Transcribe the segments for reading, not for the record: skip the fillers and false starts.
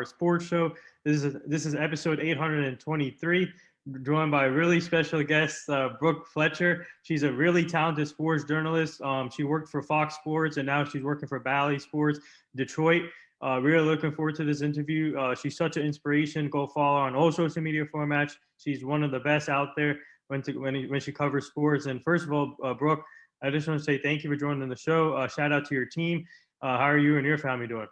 Hour Sports Show. This is episode 823, joined by a really special guest, Brooke Fletcher. She's a really talented sports journalist. She worked for Fox Sports, and now she's working for Bally Sports, Detroit. Really looking forward to this interview. She's such an inspiration. Go follow her on all social media formats. She's one of the best out there when she covers sports. And first of all, Brooke, I just want to say thank you for joining the show. Shout out to your team. How are you and your family doing?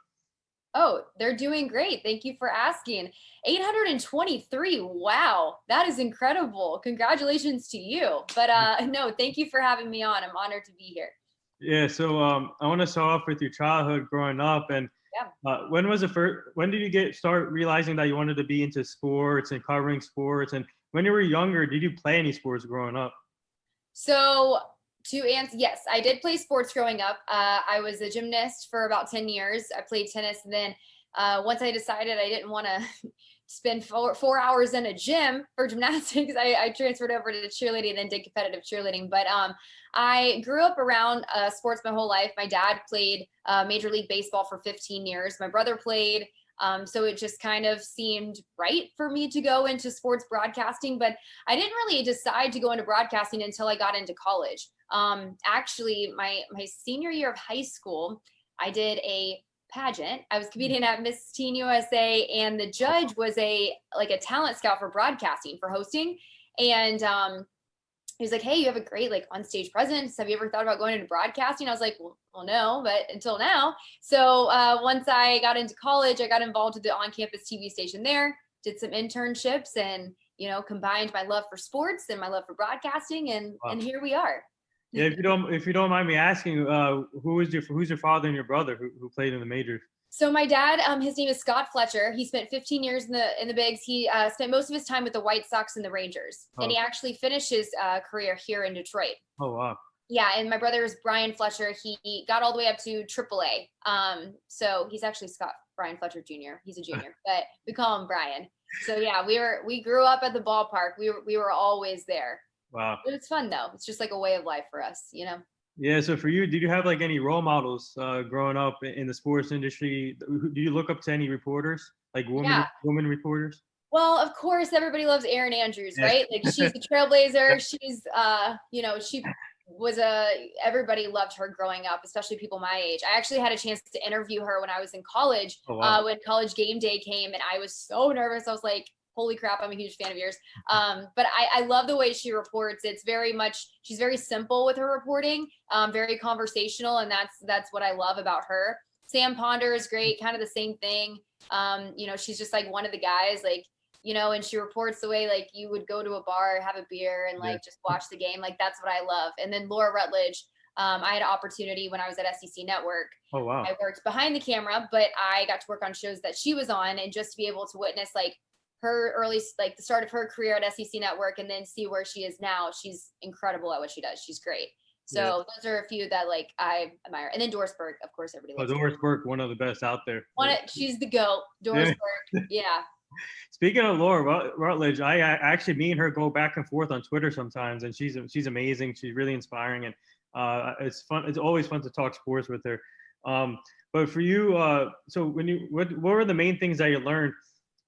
Oh, they're doing great. Thank you for asking. 823. Wow, that is incredible. Congratulations to you. But no, thank you for having me on. I'm honored to be here. Yeah, so I want to start off with your childhood growing up, and when did you start realizing that you wanted to be into sports and covering sports? And when you were younger, did you play any sports growing up? So to answer, yes, I did play sports growing up. I was a gymnast for about 10 years. I played tennis. And then once I decided I didn't want to spend 4 hours in a gym for gymnastics, I transferred over to cheerleading and then did competitive cheerleading. But I grew up around sports my whole life. My dad played Major League Baseball for 15 years. My brother played. So it just kind of seemed right for me to go into sports broadcasting, but I didn't really decide to go into broadcasting until I got into college. Actually, my senior year of high school, I did a pageant. I was competing at Miss Teen USA, and the judge was a talent scout for broadcasting, for hosting. And he was like, "Hey, you have a great on-stage presence. Have you ever thought about going into broadcasting?" I was like, well, no, but until now. So once I got into college, I got involved with the on-campus TV station there, did some internships, and combined my love for sports and my love for broadcasting, and here we are. Yeah, if you don't mind me asking, who's your father and your brother who played in the majors? So my dad, his name is Scott Fletcher. He spent 15 years in the bigs. He spent most of his time with the White Sox and the Rangers, and he actually finished his career here in Detroit. Oh wow! Yeah, and my brother is Brian Fletcher. He got all the way up to AAA. So he's actually Scott Brian Fletcher Jr. He's a junior, but we call him Brian. So yeah, we grew up at the ballpark. We were always there. Wow. But it's fun though. It's just like a way of life for us, Yeah. So for you, did you have any role models growing up in the sports industry? Do you look up to any reporters, like women reporters? Well, of course, everybody loves Erin Andrews, right? She's a trailblazer. She's, she was everybody loved her growing up, especially people my age. I actually had a chance to interview her when I was in college, when College Game Day came, and I was so nervous. I was like, holy crap, I'm a huge fan of yours. But I love the way she reports. She's very simple with her reporting, very conversational. And that's what I love about her. Sam Ponder is great. Kind of the same thing. She's just one of the guys, and she reports the way you would go to a bar, have a beer, and just watch the game. That's what I love. And then Laura Rutledge, I had an opportunity when I was at SEC Network. Oh wow! I worked behind the camera, but I got to work on shows that she was on, and just to be able to witness her early, the start of her career at SEC Network, and then see where she is now. She's incredible at what she does. She's great. So those are a few that I admire. And then Doris Burke, of course, everybody loves. Doris Burke, one of the best out there. She's the GOAT. Doris Burke. Yeah. Speaking of Laura Rutledge, I actually, me and her go back and forth on Twitter sometimes, and she's amazing. She's really inspiring, and it's fun. It's always fun to talk sports with her. But for you, so what were the main things that you learned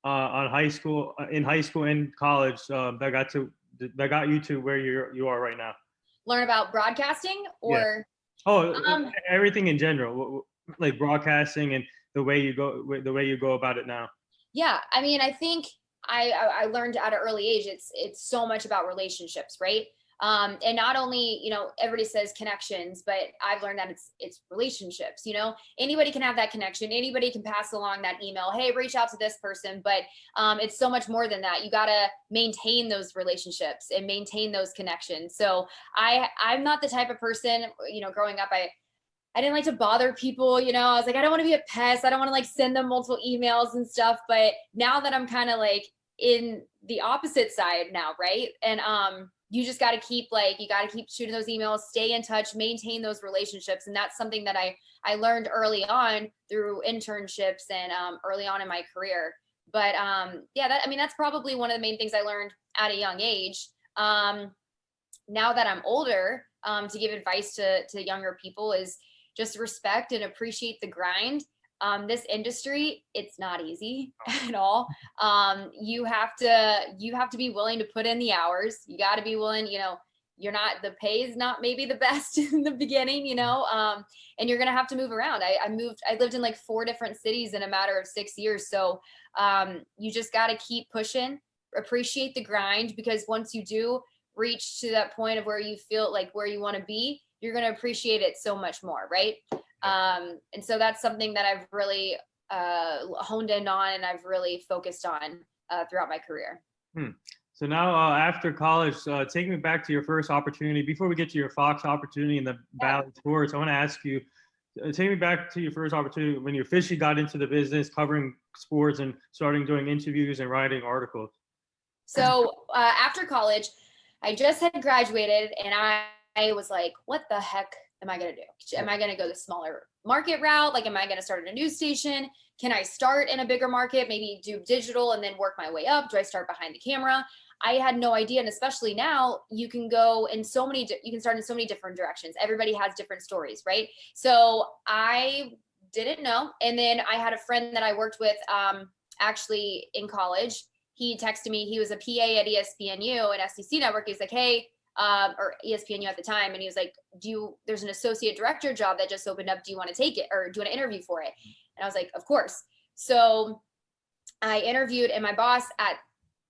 in high school and college that got you to where you are right now? Learn about broadcasting or everything in general, like broadcasting and the way you go about it now. Yeah, I mean, I think I learned at an early age. It's so much about relationships, right? And not only, everybody says connections, but I've learned that it's relationships. Anybody can have that connection. Anybody can pass along that email. Hey, reach out to this person. But it's so much more than that. You got to maintain those relationships and maintain those connections. So I'm not the type of person, growing up, I didn't like to bother people. I was like, I don't want to be a pest. I don't want to send them multiple emails and stuff. But now that I'm kind of in the opposite side now, right? And you just got to keep shooting those emails, stay in touch, maintain those relationships. And that's something that I learned early on through internships and early on in my career. But that's probably one of the main things I learned at a young age. Now that I'm older, to give advice to younger people is just respect and appreciate the grind. this industry, it's not easy at all. You have to be willing to put in the hours. You got to be willing, the pay is not maybe the best in the beginning, and you're going to have to move around. I lived in like 4 different cities in a matter of 6 years. So you just got to keep pushing, appreciate the grind, because once you do reach to that point of where you feel like where you want to be, you're going to appreciate it so much more. Right. And so that's something that I've really honed in on, and I've really focused on throughout my career. So now after college, take me back to your first opportunity. Before we get to your Fox opportunity in the Bally Sports, I want to ask you, take me back to your first opportunity when you officially got into the business, covering sports and starting doing interviews and writing articles. So after college, I just had graduated, and I was like, what the heck am I going to do? Am I going to go the smaller market route? Like, am I going to start a news station? Can I start in a bigger market, maybe do digital and then work my way up? Do I start behind the camera? I had no idea. And especially now, you can go in you can start in so many different directions. Everybody has different stories, right? So I didn't know. And then I had a friend that I worked with actually in college. He texted me. He was a PA at ESPNU and SEC Network. He's like, hey, or ESPNU at the time. And he was like, there's an associate director job that just opened up. Do you want to take it, or do you want to interview for it? And I was like, of course. So I interviewed, and my boss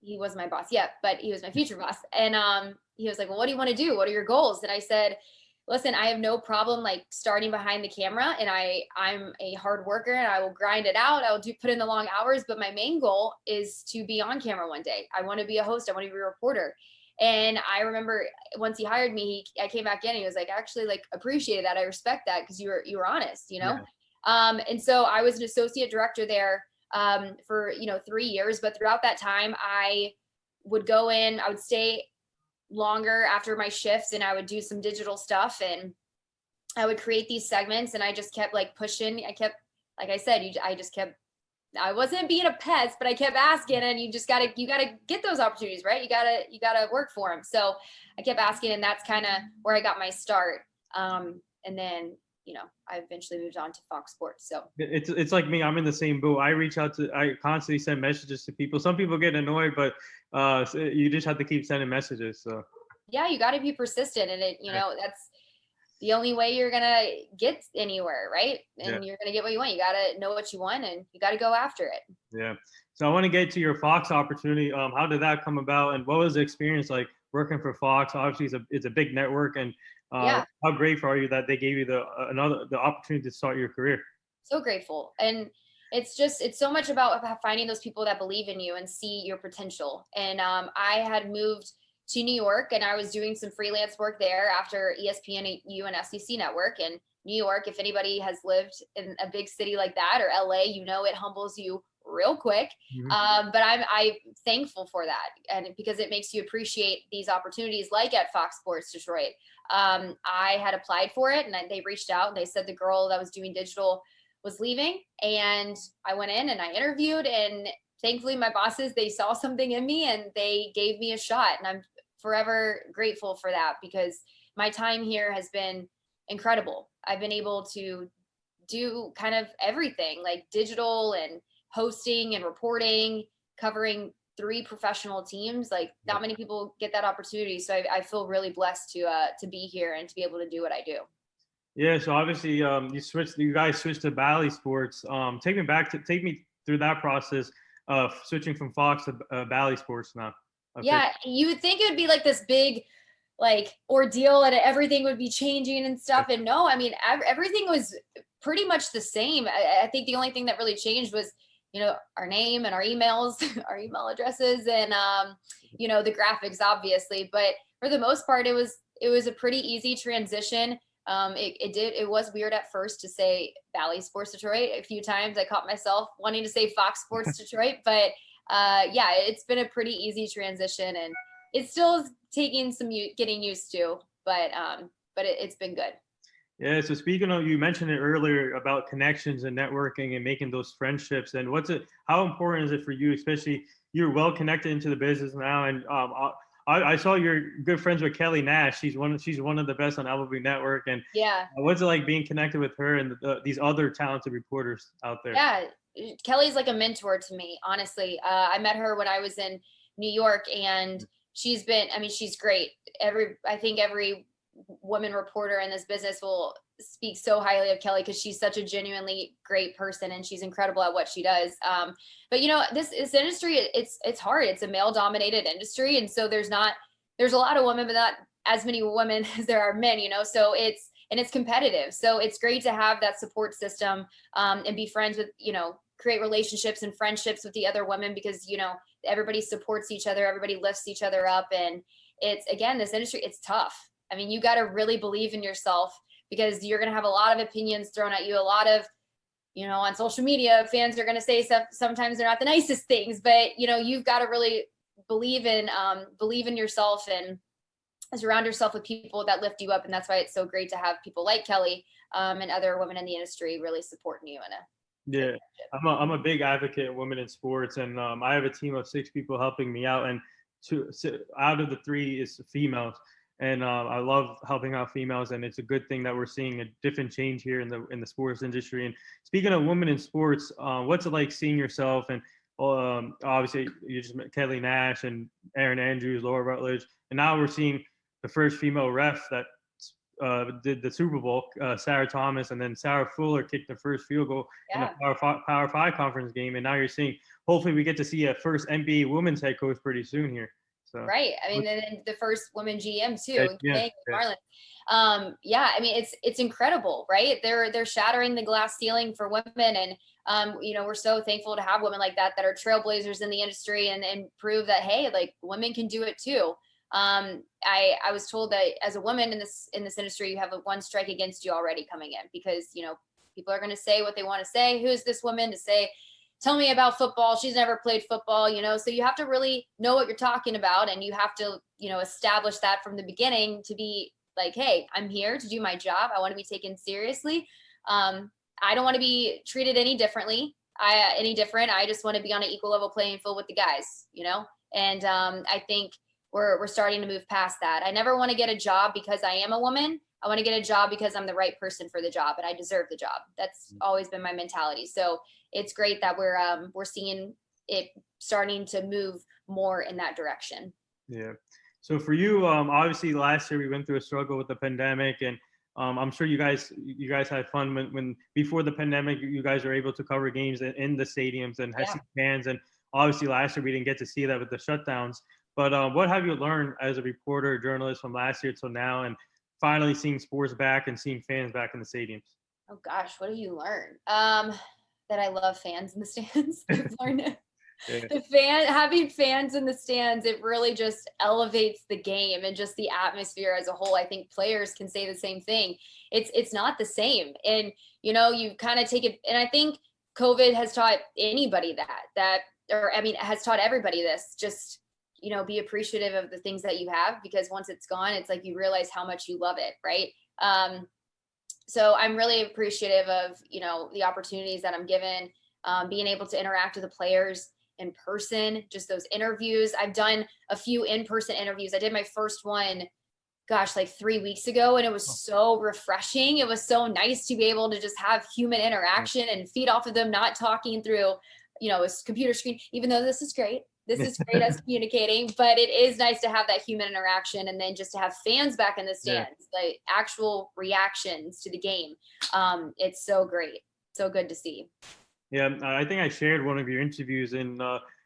he wasn't my boss yet, but he was my future boss. And he was like, well, what do you want to do? What are your goals? And I said, listen, I have no problem like starting behind the camera, and I'm a hard worker, and I will grind it out. I will put in the long hours, but my main goal is to be on camera one day. I want to be a host. I want to be a reporter. And I remember once he hired me, I came back in, and he was like, actually, like, appreciated that. I respect that, because you were honest, Yeah. And so I was an associate director there for 3 years. But throughout that time, I would go in, I would stay longer after my shifts, and I would do some digital stuff, and I would create these segments, and I just kept like pushing. I kept, like I said, I wasn't being a pest, but I kept asking, and you gotta get those opportunities, right? You gotta work for them. So I kept asking, and that's kind of where I got my start. And then, I eventually moved on to Fox Sports. So it's like me. I'm in the same boat. I constantly send messages to people. Some people get annoyed, but you just have to keep sending messages. So yeah, you got to be persistent, and that's the only way you're gonna get anywhere, right? And you're gonna get what you want. You gotta know what you want, and you gotta go after it. Yeah. So I want to get to your Fox opportunity. How did that come about, and what was the experience like working for Fox? Obviously, it's a big network, and how grateful are you that they gave you the opportunity to start your career? So grateful, and it's so much about finding those people that believe in you and see your potential. And I had moved to New York, and I was doing some freelance work there after ESPNU and SEC Network. And New York, if anybody has lived in a big city like that, or LA, it humbles you real quick. Mm-hmm. But I'm thankful for that, and because it makes you appreciate these opportunities, like at Fox Sports Detroit. I had applied for it, and they reached out, and they said the girl that was doing digital was leaving, and I went in and I interviewed, and thankfully my bosses, they saw something in me, and they gave me a shot, and I'm forever grateful for that, because my time here has been incredible. I've been able to do kind of everything, like digital and hosting and reporting, covering 3 professional teams. Like, not many people get that opportunity. So I feel really blessed to be here and to be able to do what I do. Yeah. So obviously you guys switched to Bally Sports. Take me through that process of switching from Fox to Bally Sports now. Yeah. You would think it would be like this big, like, ordeal, and everything would be changing and stuff. And no, I mean, everything was pretty much the same. I think the only thing that really changed was, our name and our emails, our email addresses, and, the graphics, obviously. But for the most part, it was a pretty easy transition. It was weird at first to say Bally Sports Detroit. A few times I caught myself wanting to say Fox Sports Detroit, but it's been a pretty easy transition, and it still is taking some getting used to, but it's been good. Yeah. So speaking of, you mentioned it earlier about connections and networking and making those friendships. And how important is it for you, especially you're well connected into the business now? And I saw you're good friends with Kelly Nash. She's one of the best on MLB Network. And Yeah. what's it like being connected with her and these other talented reporters out there? Yeah. Kelly's like a mentor to me, honestly. I met her when I was in New York, and she's great. I think every woman reporter in this business will speak so highly of Kelly because she's such a genuinely great person and she's incredible at what she does. But this industry, it's hard. It's a male dominated industry. And so there's a lot of women, but not as many women as there are men, so it's competitive. So it's great to have that support system, and be friends with, create relationships and friendships with the other women because, everybody supports each other. Everybody lifts each other up. And this industry, it's tough. I mean, you got to really believe in yourself because you're going to have a lot of opinions thrown at you. A lot of, on social media, fans are going to say stuff. Sometimes they're not the nicest things, but you've got to really believe in yourself and surround yourself with people that lift you up. And that's why it's so great to have people like Kelly, and other women in the industry really supporting you Yeah, I'm a big advocate of women in sports, and I have a team of 6 people helping me out, and out of the 3 is females. And I love helping out females, and it's a good thing that we're seeing a different change here in the sports industry. And speaking of women in sports, what's it like seeing yourself? And obviously, you just met Kelly Nash and Erin Andrews, Laura Rutledge, and now we're seeing the first female ref that did the Super Bowl, Sarah Thomas, and then Sarah Fuller kicked the first field goal in the Power 5 conference game. And now you're seeing, hopefully, we get to see a first NBA women's head coach pretty soon here. So. Right. I mean, then the first woman GM too, Marlon. I mean, it's incredible, right? They're shattering the glass ceiling for women. And, we're so thankful to have women like that are trailblazers in the industry and prove that, hey, like women can do it too. I was told that as a woman in this industry, you have one strike against you already coming in because, people are going to say what they want to say. Who's this woman to say, tell me about football? She's never played football, so you have to really know what you're talking about. And you have to, establish that from the beginning to be like, hey, I'm here to do my job. I want to be taken seriously. I don't want to be treated any different. I just want to be on an equal level playing field with the guys, and I think we're starting to move past that. I never want to get a job because I am a woman. I want to get a job because I'm the right person for the job and I deserve the job. That's always been my mentality. So it's great that we're seeing it starting to move more in that direction. Yeah. So for you, obviously last year we went through a struggle with the pandemic, and I'm sure you guys had fun when before the pandemic you guys were able to cover games in the stadiums and have fans, and obviously last year we didn't get to see that with the shutdowns. But what have you learned as a reporter, journalist from last year till now, and finally seeing sports back and seeing fans back in the stadiums? Oh gosh, what have you learned? That I love fans in the stands. I've learned it. Yeah. Having fans in the stands, it really just elevates the game and just the atmosphere as a whole. I think players can say the same thing. It's not the same. And, you kind of take it. And I think COVID has taught anybody it has taught everybody this, just, be appreciative of the things that you have, because once it's gone, it's like you realize how much you love it. Right. So I'm really appreciative of, the opportunities that I'm given, being able to interact with the players in person, just those interviews. I've done a few in-person interviews. I did my first one, like 3 weeks ago, and it was so refreshing. It was so nice to be able to just have human interaction and feed off of them, not talking through, a computer screen, even though this is great. This is great us communicating, but it is nice to have that human interaction, and then just to have fans back in the stands, like actual reactions to the game. It's so great. So good to see. Yeah, I think I shared one of your interviews, and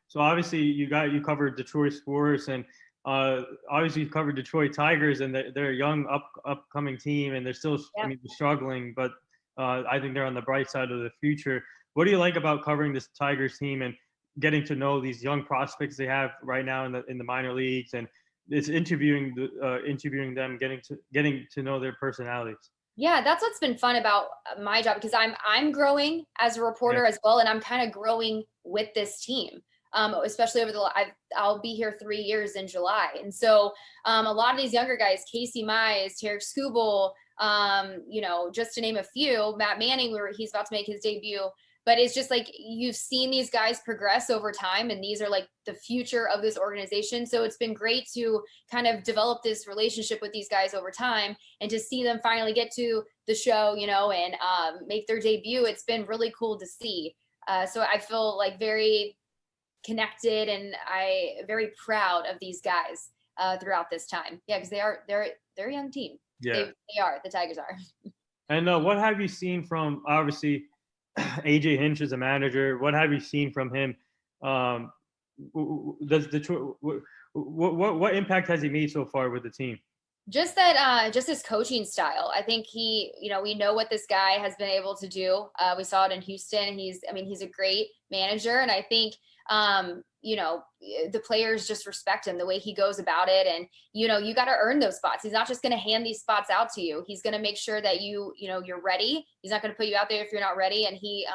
so obviously you covered Detroit sports, and obviously you covered Detroit Tigers, and they're a young upcoming team, and they're still they're struggling, but I think they're on the bright side of the future. What do you like about covering this Tigers team and getting to know these young prospects they have right now in the minor leagues, and it's interviewing them, getting to know their personalities? Yeah, that's what's been fun about my job, because I'm growing as a reporter as well, and I'm kind of growing with this team. Especially I'll be here 3 years in July, and so a lot of these younger guys, Casey Mize, Tarek Skubal, just to name a few, Matt Manning, he's about to make his debut. but it's just like you've seen these guys progress over time, and these are like the future of this organization. So it's been great to kind of develop this relationship with these guys over time, and to see them finally get to the show, and make their debut. It's been really cool to see. So I feel like very connected, and very proud of these guys throughout this time. Yeah, because they're a young team. Yeah. The Tigers are. And what have you seen from, obviously, AJ Hinch as a manager? What have you seen from him? Does Detroit, what impact has he made so far with the team? Just that, just his coaching style. I think we know what this guy has been able to do. We saw it in Houston. He's a great manager. And I think, the players just respect him, the way he goes about it. And, you got to earn those spots. He's not just going to hand these spots out to you. He's going to make sure that you're ready. He's not going to put you out there if you're not ready. And he,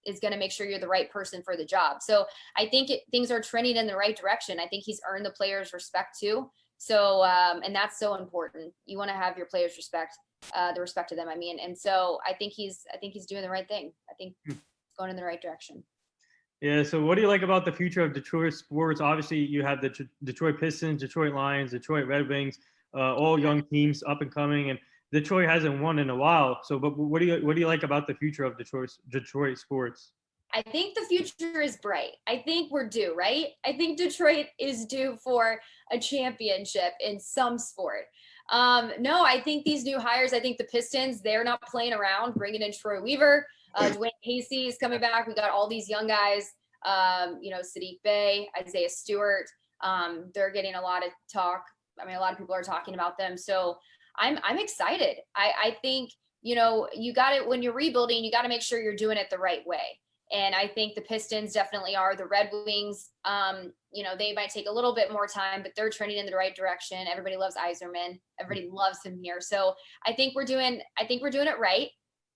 is going to make sure you're the right person for the job. So I think things are trending in the right direction. I think he's earned the players' respect too. So, and that's so important. You want to have your players respect, the respect to them. And so I think he's doing the right thing. I think it's going in the right direction. Yeah. So what do you like about the future of Detroit sports? Obviously you have the Detroit Pistons, Detroit Lions, Detroit Red Wings, all young teams up and coming, and Detroit hasn't won in a while. So, but what do you like about the future of Detroit sports? I think the future is bright. I think we're due, right? I think Detroit is due for a championship in some sport. No, I think these new hires, I think the Pistons, they're not playing around, bringing in Troy Weaver. Dwayne Casey is coming back. We got all these young guys, Sadiq Bey, Isaiah Stewart. They're getting a lot of talk. A lot of people are talking about them. So I'm excited. I think, you got it when you're rebuilding, you got to make sure you're doing it the right way. And I think the Pistons definitely are. The Red Wings, they might take a little bit more time, but they're trending in the right direction. Everybody loves Yzerman. Everybody loves him here. So I think we're doing it right.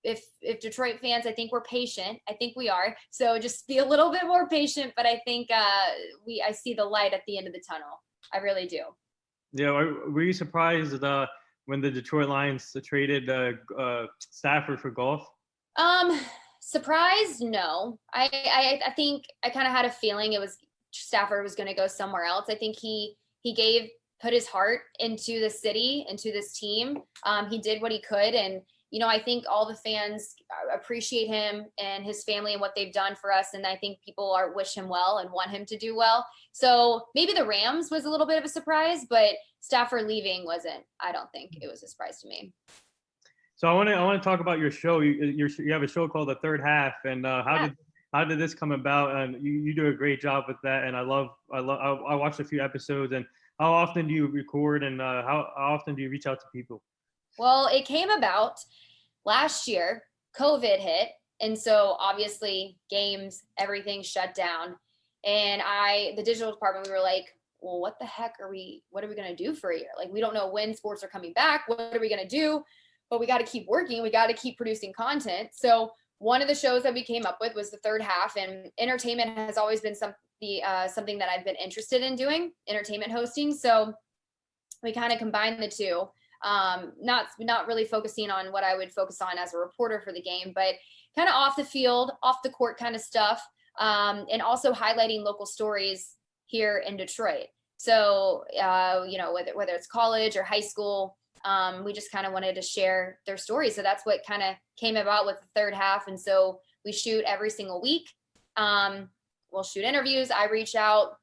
If Detroit fans, I think we're patient. I think we are. So just be a little bit more patient. But I think I see the light at the end of the tunnel. I really do. Yeah. Were you surprised when the Detroit Lions traded Stafford for Goff? Surprised? No. I think I kind of had a feeling it was Stafford was going to go somewhere else. I think he put his heart into the city, into this team. He did what he could. And, I think all the fans appreciate him and his family and what they've done for us. And I think people wish him well and want him to do well. So maybe the Rams was a little bit of a surprise, but Stafford leaving wasn't. I don't think it was a surprise to me. So I want to talk about your show. You have a show called The Third Half, and how did this come about? And you do a great job with that. And I watched a few episodes. And how often do you record, and how often do you reach out to people? Well, it came about last year. COVID hit, and so obviously games, everything shut down. And the digital department, we were like, well, what the heck what are we going to do for a year? Like, we don't know when sports are coming back. What are we going to do? But we got to keep working. We got to keep producing content. So one of the shows that we came up with was The Third Half, and entertainment has always been something that I've been interested in doing, entertainment hosting. So we kind of combined the two, not really focusing on what I would focus on as a reporter for the game, but kind of off the field, off the court kind of stuff, and also highlighting local stories here in Detroit. So, whether it's college or high school, we just kind of wanted to share their stories. So that's what kind of came about with The Third Half. And so we shoot every single week. We'll shoot interviews. I reach out,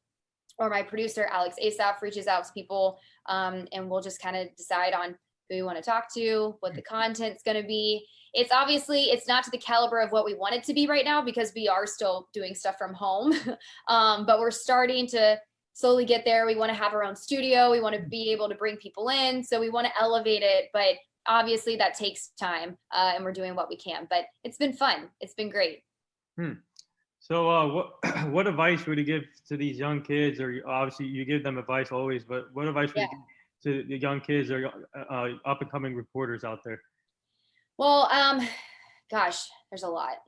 or my producer, Alex Asaf, reaches out to people. And we'll just kind of decide on who we want to talk to, what the content's going to be. It's not to the caliber of what we want it to be right now, because we are still doing stuff from home. But we're starting to slowly get there. We want to have our own studio. We want to be able to bring people in. So we want to elevate it, but obviously that takes time, and we're doing what we can, but it's been fun. It's been great. So what advice would you give to these young kids? Or obviously you give them advice always, but what advice would you give to the young kids or up and coming reporters out there? Well, gosh, there's a lot.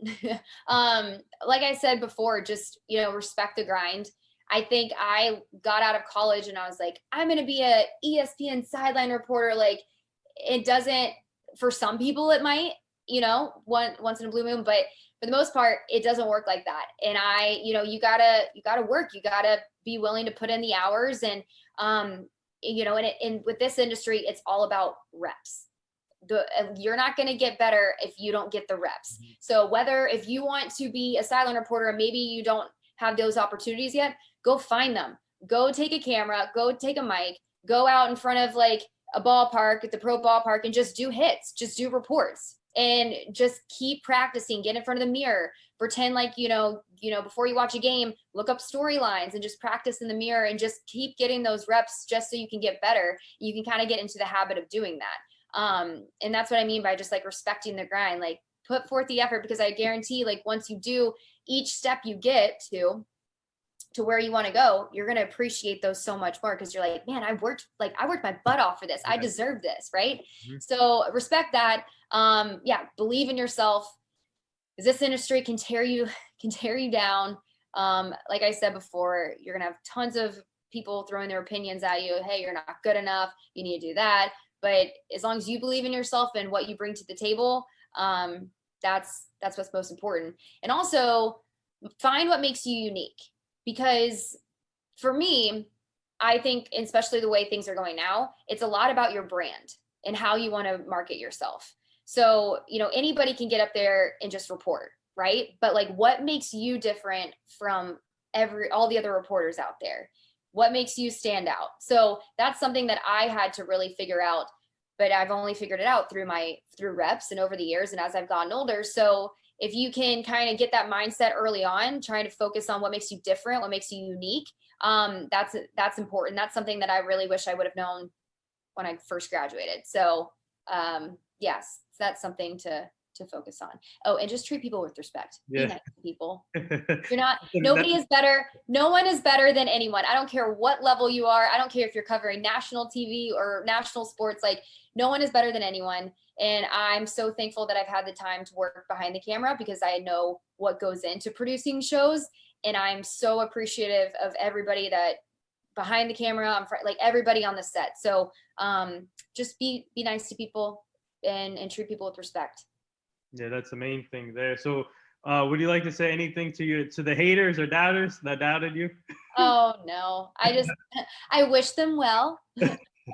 Like I said before, just, respect the grind. I think I got out of college and I was like, I'm going to be a ESPN sideline reporter. Like, it doesn't, for some people it might, once in a blue moon, but for the most part, it doesn't work like that. And you gotta work, you gotta be willing to put in the hours. And, and with this industry, it's all about reps. You're not going to get better if you don't get the reps. So if you want to be a sideline reporter and maybe you don't have those opportunities yet, go find them. Go take a camera, go take a mic, go out in front of like a ballpark at the pro ballpark and just do hits, just do reports, and just keep practicing. Get in front of the mirror, pretend like, before you watch a game, look up storylines and just practice in the mirror and just keep getting those reps just so you can get better. You can kind of get into the habit of doing that. And that's what I mean by just like respecting the grind, like put forth the effort, because I guarantee like once you do each step you get to where you want to go, you're going to appreciate those so much more, because you're like, man, I worked my butt off for this. I deserve this. Right. Mm-hmm. So respect that. Believe in yourself, because this industry can tear you down. Like I said before, you're going to have tons of people throwing their opinions at you. Hey, you're not good enough. You need to do that. But as long as you believe in yourself and what you bring to the table, that's what's most important. And also find what makes you unique, because for me, I think, especially the way things are going now, it's a lot about your brand and how you want to market yourself. So, anybody can get up there and just report, right? But like, what makes you different from all the other reporters out there? What makes you stand out? So that's something that I had to really figure out, but I've only figured it out through reps and over the years and as I've gotten older. So if you can kind of get that mindset early on, trying to focus on what makes you different, what makes you unique, that's important. That's something that I really wish I would have known when I first graduated. So yes, that's something to focus on. Oh, and just treat people with respect. Yeah. Be nice to people. Nobody is better. No one is better than anyone. I don't care what level you are. I don't care if you're covering national TV or national sports. Like, no one is better than anyone. And I'm so thankful that I've had the time to work behind the camera, because I know what goes into producing shows. And I'm so appreciative of everybody that behind the camera, like everybody on the set. So just be nice to people and treat people with respect. Yeah, that's the main thing there. So would you like to say anything to the haters or doubters that doubted you? Oh, no. I wish them well.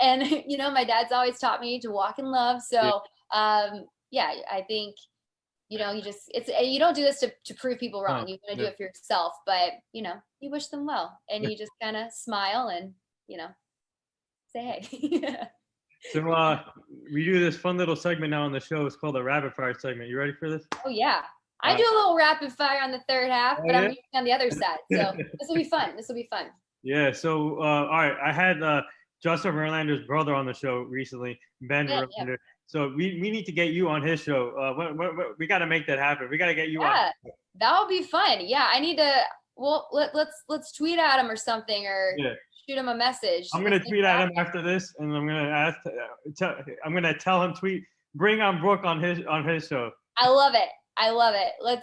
And, my dad's always taught me to walk in love. So, I think, you don't do this to prove people wrong. You're going to do it for yourself, but, you wish them well, and you just kind of smile and, say, hey. So we do this fun little segment now on the show. It's called the rapid fire segment. You ready for this? Oh, yeah. I do a little rapid fire on the third half, but I'm usually on the other side. So this will be fun. Yeah. So, all right. I had Justin Verlander's brother on the show recently, Ben Verlander. Yeah. So we need to get you on his show. We got to make that happen. We got to get you on. That would be fun. Yeah. I need to, well, let's tweet at him or something, or shoot him a message. I'm going to tweet at him after this, and I'm going to tell him bring on Brooke on his show. I love it.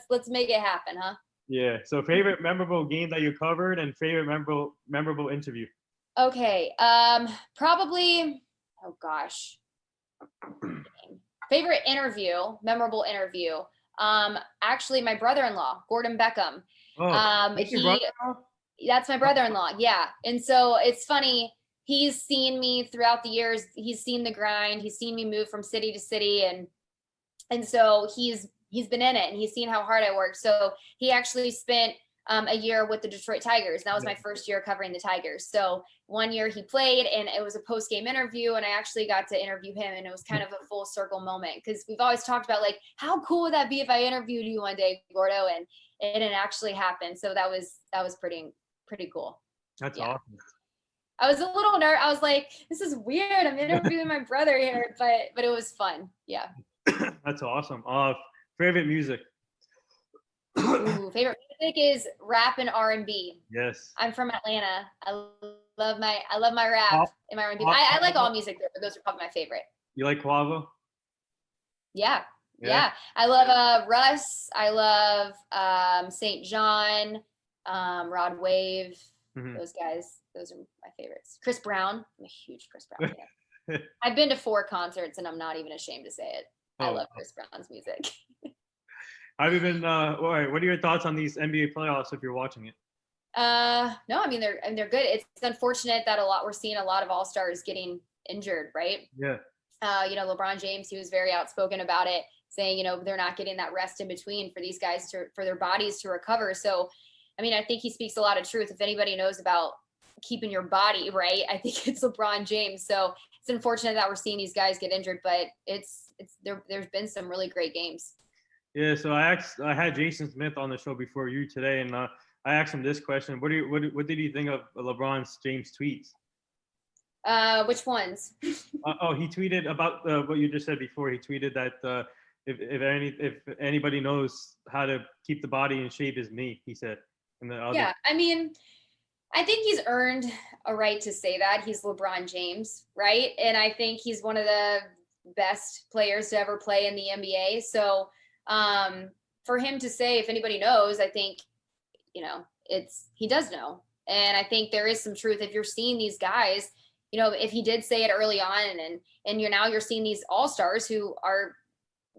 Let's make it happen, huh? Yeah. So favorite memorable game that you covered and favorite memorable interview. Okay. Probably, oh gosh. Favorite memorable interview. Actually my brother-in-law, Gordon Beckham. Oh, that's my brother-in-law. Yeah. And so it's funny. He's seen me throughout the years. He's seen the grind. He's seen me move from city to city. And so he's been in it, and he's seen how hard I worked. So he actually spent a year with the Detroit Tigers. That was my first year covering the Tigers. So 1 year he played, and it was a post-game interview, and I actually got to interview him, and it was kind of a full circle moment, because we've always talked about, like, how cool would that be if I interviewed you one day, Gordo, and it actually happened. So that was pretty cool. That's awesome. I was a little nervous. I was like, this is weird. I'm interviewing my brother here, but it was fun. Yeah. That's awesome. Favorite music? Ooh, favorite music is rap and R&B. Yes. I'm from Atlanta. I love my rap and my R&B. I like all music, but those are probably my favorite. You like Quavo? Yeah. I love Russ. I love St. John, Rod Wave. Mm-hmm. Those guys. Those are my favorites. Chris Brown. I'm a huge Chris Brown fan. I've been to 4 concerts, and I'm not even ashamed to say it. I Oh, love Chris Brown's music. have you been? All right. What are your thoughts on these NBA playoffs if you're watching it? No, I mean they're good. It's unfortunate that we're seeing a lot of all-stars getting injured, right? Yeah. LeBron James, he was very outspoken about it, saying, they're not getting that rest in between for these guys for their bodies to recover. So, I mean, I think he speaks a lot of truth. If anybody knows about keeping your body right, I think it's LeBron James. So it's unfortunate that we're seeing these guys get injured, but there's been some really great games. Yeah. So I had Jason Smith on the show before you today, and I asked him this question: what did you think of LeBron James' tweets? Which ones? He tweeted about what you just said before. He tweeted that if anybody knows how to keep the body in shape, is me. He said. Yeah, I mean, I think he's earned a right to say that. He's LeBron James, right? And I think he's one of the best players to ever play in the NBA. So for him to say, if anybody knows, I think he does know. And I think there is some truth. If you're seeing these guys, if he did say it early on and you're seeing these all-stars who are,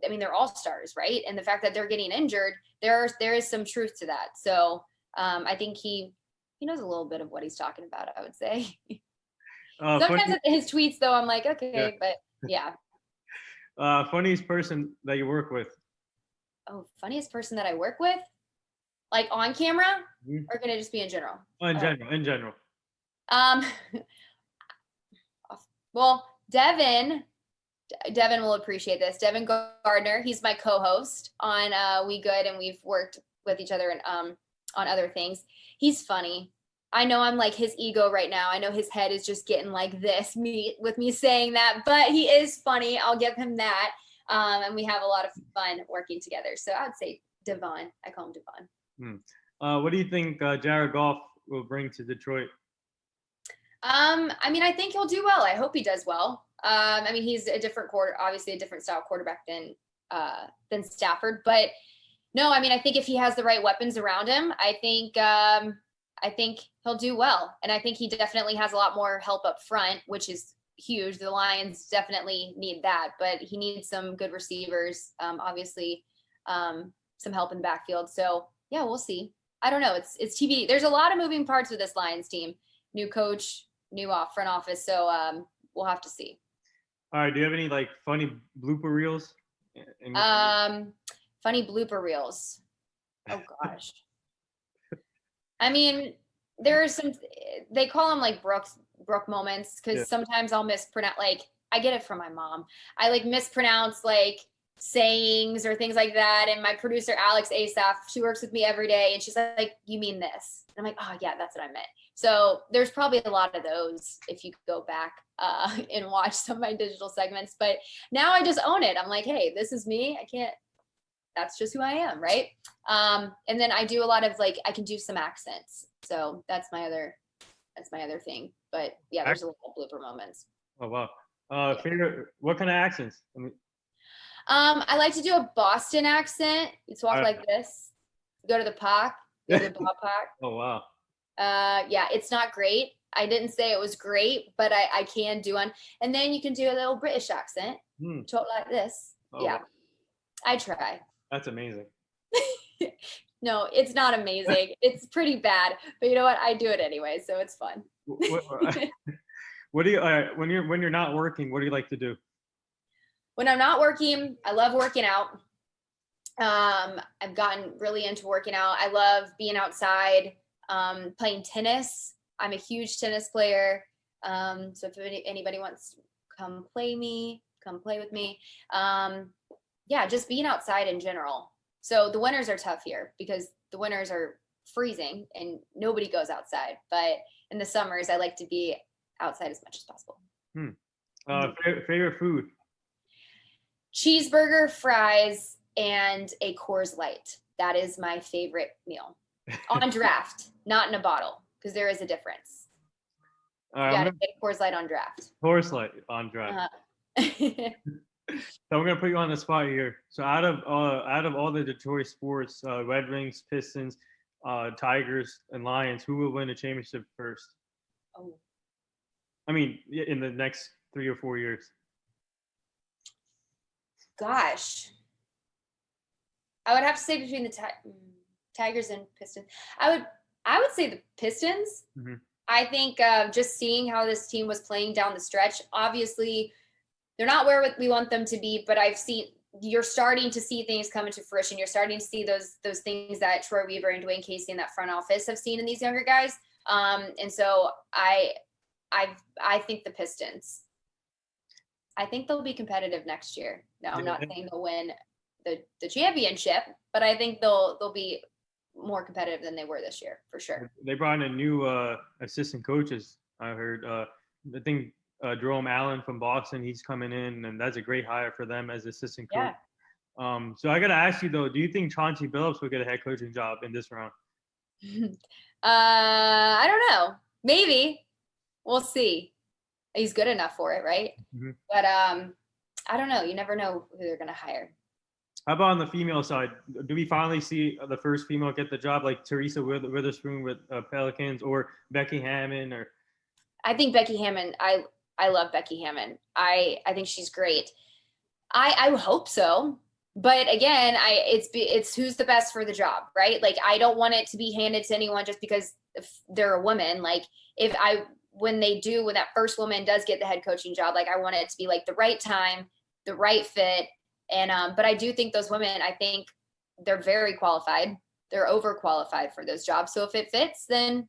I mean, they're all-stars, right? And the fact that they're getting injured, there is some truth to that. So I think he knows a little bit of what he's talking about, I would say. Sometimes his tweets though, I'm like, okay, yeah. But yeah. Funniest person that you work with? Oh, funniest person that I work with? Like on camera, or can it just be in general? Oh, in general. Well, Devin will appreciate this. Devin Gardner, he's my co-host on We Good, and we've worked with each other and on other things. He's funny. I know I'm like his ego right now. I know his head is just getting like this with me saying that, but he is funny. I'll give him that. And we have a lot of fun working together. So I would say Devon. I call him Devon. What do you think Jared Goff will bring to Detroit? I mean, I think he'll do well. I hope he does well. I mean, he's obviously a different style quarterback than Stafford, but no, I mean, I think if he has the right weapons around him, I think he'll do well. And I think he definitely has a lot more help up front, which is huge. The Lions definitely need that, but he needs some good receivers, obviously, some help in the backfield. So yeah, we'll see. I don't know. It's TBD. There's a lot of moving parts with this Lions team. New coach, new front office. So we'll have to see. All right. Do you have any like funny blooper reels? Funny blooper reels. Oh gosh. I mean, there are some. They call them like Brooke moments because sometimes I'll mispronounce. Like I get it from my mom. I like mispronounce like sayings or things like that. And my producer Alex Asaf, she works with me every day, and she's like, "You mean this?" And I'm like, "Oh yeah, that's what I meant." So there's probably a lot of those if you go back and watch some of my digital segments. But now I just own it. I'm like, hey, this is me. I can't. That's just who I am, right? And then I do a lot of like I can do some accents. So that's my other thing. But yeah, there's a lot of blooper moments. Oh wow. Favorite, what kind of accents? I like to do a Boston accent. You just walk like this. Go to the park. Go to the ballpark. Oh wow. Yeah, it's not great. I didn't say it was great, but I can do one. And then you can do a little British accent. Talk like this. Oh, yeah. Wow. I try. That's amazing. No, it's not amazing. It's pretty bad, but you know what? I do it anyway, so it's fun. What do you when you're not working? What do you like to do? When I'm not working, I love working out. I've gotten really into working out. I love being outside, playing tennis. I'm a huge tennis player. So if anybody wants to come play with me. Yeah, just being outside in general. So the winters are tough here because the winters are freezing and nobody goes outside. But in the summers, I like to be outside as much as possible. Favorite food? Cheeseburger, fries, and a Coors Light. That is my favorite meal. On draft, not in a bottle, because there is a difference. You gotta get a Coors Light on draft. Coors Light on draft. So I'm gonna put you on the spot here. So out of all the Detroit sports, Red Wings, Pistons, Tigers, and Lions, who will win a championship first? Oh. I mean, in the next 3 or 4 years. Gosh. I would have to say between the Tigers and Pistons. I would say the Pistons. Mm-hmm. I think just seeing how this team was playing down the stretch, obviously they're not where we want them to be, but you're starting to see things come into fruition. You're starting to see those things that Troy Weaver and Dwayne Casey in that front office have seen in these younger guys. And so I think the Pistons. I think they'll be competitive next year. No, I'm not saying they'll win the championship, but I think they'll be more competitive than they were this year for sure. They brought in a new assistant coaches. I heard. I think Jerome Allen from Boston. He's coming in, and that's a great hire for them as assistant coach. Yeah. So I got to ask you though, do you think Chauncey Billups will get a head coaching job in this round? I don't know. Maybe. We'll see. He's good enough for it, right? Mm-hmm. But I don't know. You never know who they're going to hire. How about on the female side? Do we finally see the first female get the job, like Teresa Witherspoon with Pelicans, or Becky Hammon? Or I think Becky Hammon. I love Becky Hammon. I think she's great. I hope so. But again, it's who's the best for the job, right? Like, I don't want it to be handed to anyone just because they're a woman. Like, when that first woman does get the head coaching job, like, I want it to be like the right time, the right fit. And but I do think those women, I think they're very qualified. They're overqualified for those jobs. So if it fits, then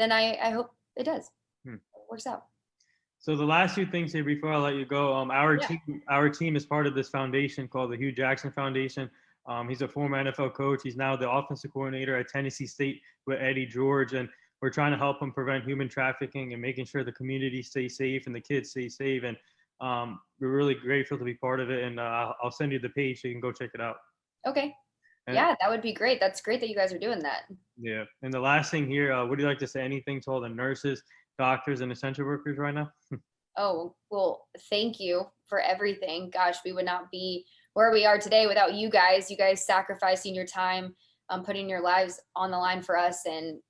I hope it does. It works out. So the last few things here before I let you go, our team is part of this foundation called the Hugh Jackson Foundation. He's a former NFL coach. He's now the offensive coordinator at Tennessee State with Eddie George, and we're trying to help him prevent human trafficking and making sure the community stays safe and the kids stay safe. And we're really grateful to be part of it. And I'll send you the page so you can go check it out. Okay. Yeah, that would be great. That's great that you guys are doing that. Yeah. And the last thing here, would you like to say anything to all the nurses, doctors, and essential workers right now? Oh, well, thank you for everything. Gosh, we would not be where we are today without you guys sacrificing your time, putting your lives on the line for us. And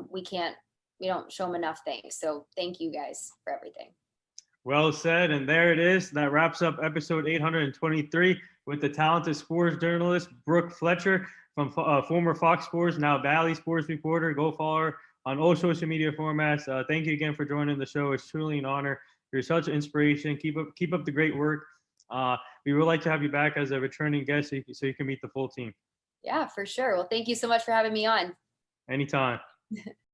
we don't show them enough thanks. So thank you guys for everything. Well said. And there it is. That wraps up episode 823 with the talented sports journalist, Brooke Fletcher, from former Fox Sports, now Bally sports reporter. Go follow her on all social media formats. Thank you again for joining the show. It's truly an honor. You're such an inspiration. Keep up the great work. We would like to have you back as a returning guest so you can meet the full team. Yeah, for sure. Well, thank you so much for having me on. Anytime.